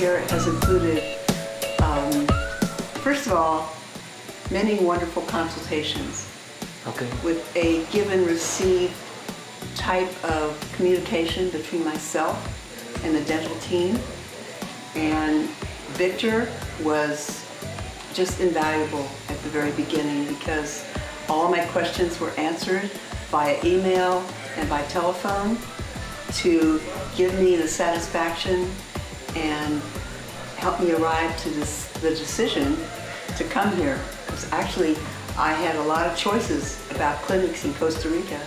here has included, first of all, many wonderful consultations. Okay. With a give and receive type of communication between myself and the dental team. And Victor was just invaluable at the very beginning because all my questions were answered via email and by telephone to give me the satisfaction and help me arrive to the decision to come here. Because actually, I had a lot of choices about clinics in Costa Rica.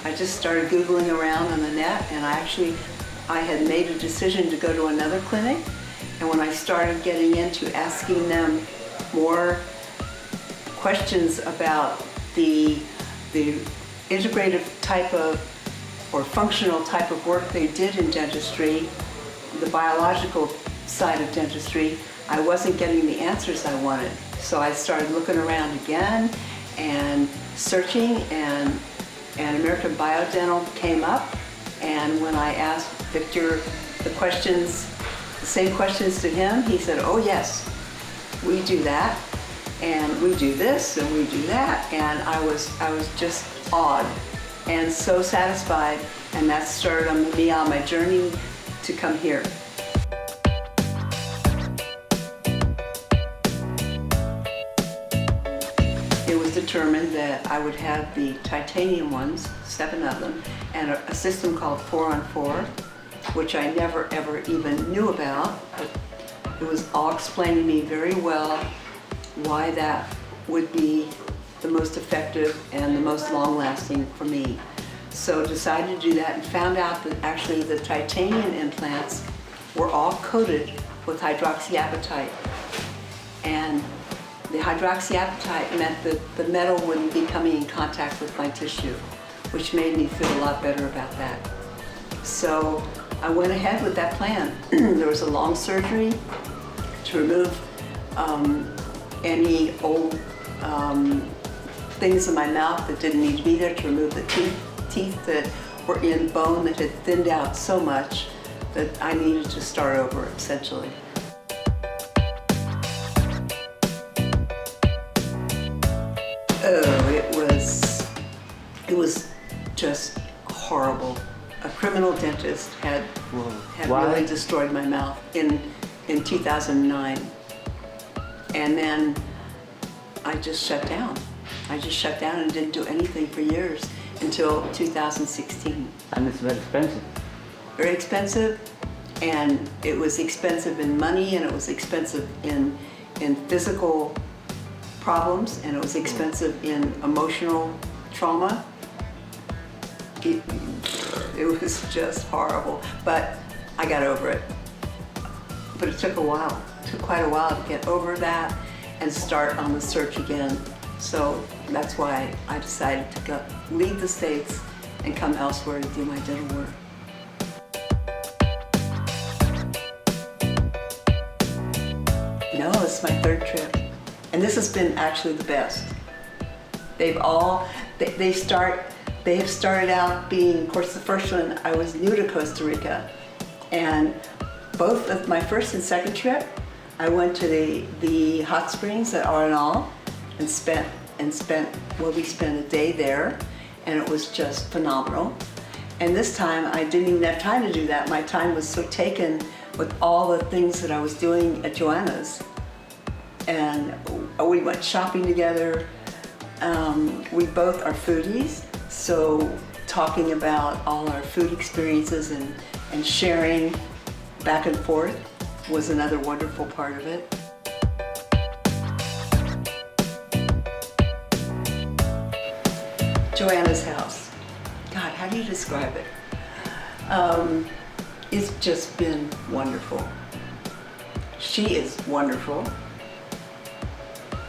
I just started Googling around on the net, and I had made a decision to go to another clinic. And when I started getting into asking them more questions about the integrative type of or functional type of work they did in dentistry, the biological side of dentistry, I wasn't getting the answers I wanted. So I started looking around again and searching, and America BioDental came up. And when I asked Victor the same questions to him, he said, "Oh yes, we do that, and we do this, and we do that." And I was just awed and so satisfied, and that started me on my journey to come here. It was determined that I would have the titanium ones, 7 of them, and a system called 4-on-4, which I never ever even knew about. But it was all explained to me very well why that would be the most effective and the most long-lasting for me. So decided to do that and found out that actually the titanium implants were all coated with hydroxyapatite. And the hydroxyapatite meant that the metal wouldn't be coming in contact with my tissue, which made me feel a lot better about that. So I went ahead with that plan. There was a long surgery to remove any old things in my mouth that didn't need to be there, to remove the teeth that were in bone that had thinned out so much that I needed to start over, essentially. Oh, it was just horrible. A criminal dentist had really destroyed my mouth in 2009. And then I just shut down. I just shut down and didn't do anything for years until 2016. And it's very expensive. Very expensive, and it was expensive in money, and it was expensive in physical problems, and it was expensive in emotional trauma. It was just horrible, but I got over it. But it took a while. It took quite a while to get over that and start on the search again. So that's why I decided to leave the States and come elsewhere to do my dental work. No, it's my 3rd trip. And this has been actually the best. They have started out being, of course, the first one, I was new to Costa Rica. And both of my 1st and 2nd trip, I went to the hot springs at Arenal and we spent a day there, and it was just phenomenal. And this time I didn't even have time to do that. My time was so taken with all the things that I was doing at Joanna's. And we went shopping together. We both are foodies, so talking about all our food experiences and sharing back and forth was another wonderful part of it. Joanna's house. God, how do you describe it? It's just been wonderful. She is wonderful.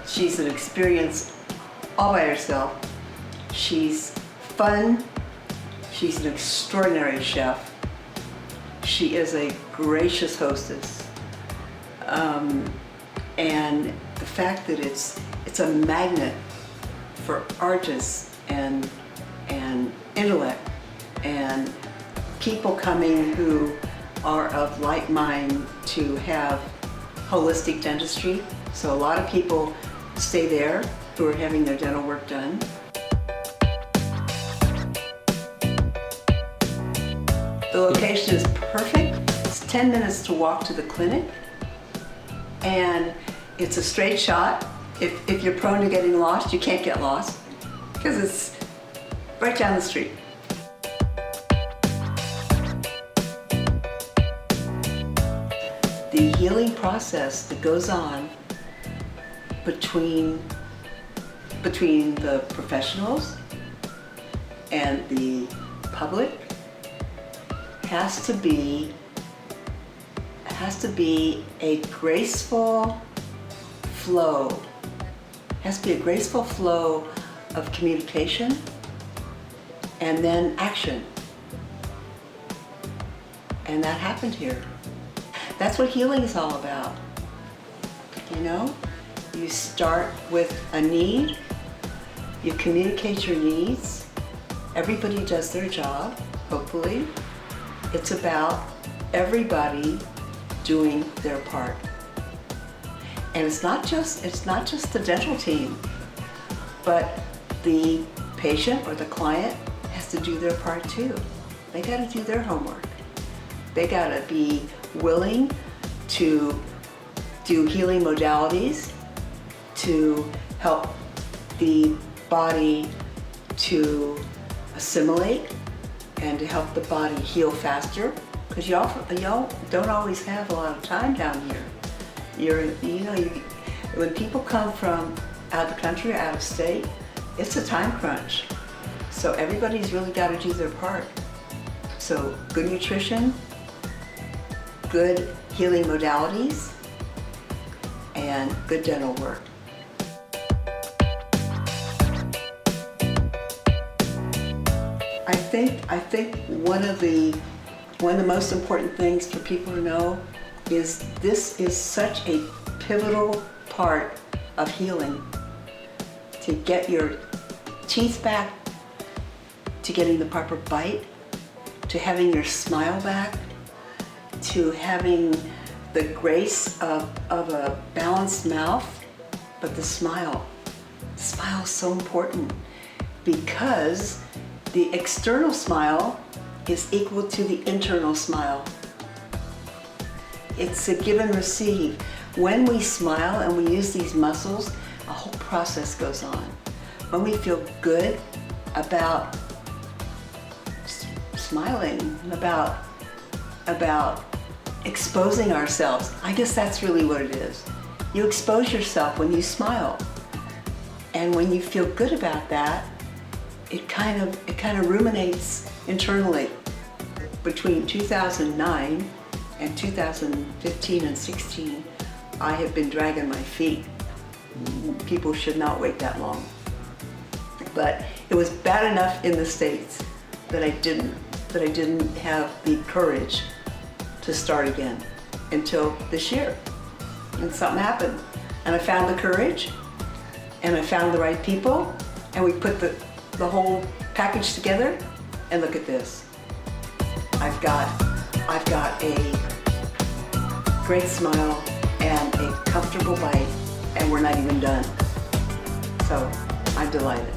She's an experience all by herself. She's fun. She's an extraordinary chef. She is a gracious hostess. And the fact that it's a magnet for artists and intellect and people coming who are of like mind to have holistic dentistry. So a lot of people stay there who are having their dental work done. The location is perfect. It's 10 minutes to walk to the clinic, and it's a straight shot. If you're prone to getting lost, you can't get lost because it's right down the street. The healing process that goes on between the professionals and the public has to be a graceful flow. Has to be a graceful flow of communication and then action. And that happened here. That's what healing is all about. You know, you start with a need, you communicate your needs, everybody does their job, hopefully. It's about everybody doing their part. And it's not just the dental team, but the patient or the client has to do their part too. They gotta do their homework. They gotta be willing to do healing modalities to help the body to assimilate and to help the body heal faster, because y'all don't always have a lot of time down here. When people come from out of the country or out of state, it's a time crunch. So everybody's really got to do their part. So good nutrition, good healing modalities, and good dental work. I think one of the most important things for people to know is this is such a pivotal part of healing. To get your teeth back, to getting the proper bite, to having your smile back, to having the grace of a balanced mouth, but the smile. The smile is so important because the external smile is equal to the internal smile. It's a give and receive. When we smile and we use these muscles, a whole process goes on. When we feel good about smiling, about exposing ourselves, I guess that's really what it is. You expose yourself when you smile. And when you feel good about that, it kind of ruminates internally. Between 2009 and 2015 and 16, I have been dragging my feet. People should not wait that long. But it was bad enough in the States that I didn't have the courage to start again until this year. And something happened. And I found the courage, and I found the right people, and we put the whole package together, and look at this. I've got a great smile and a comfortable bite, and we're not even done. So I'm delighted.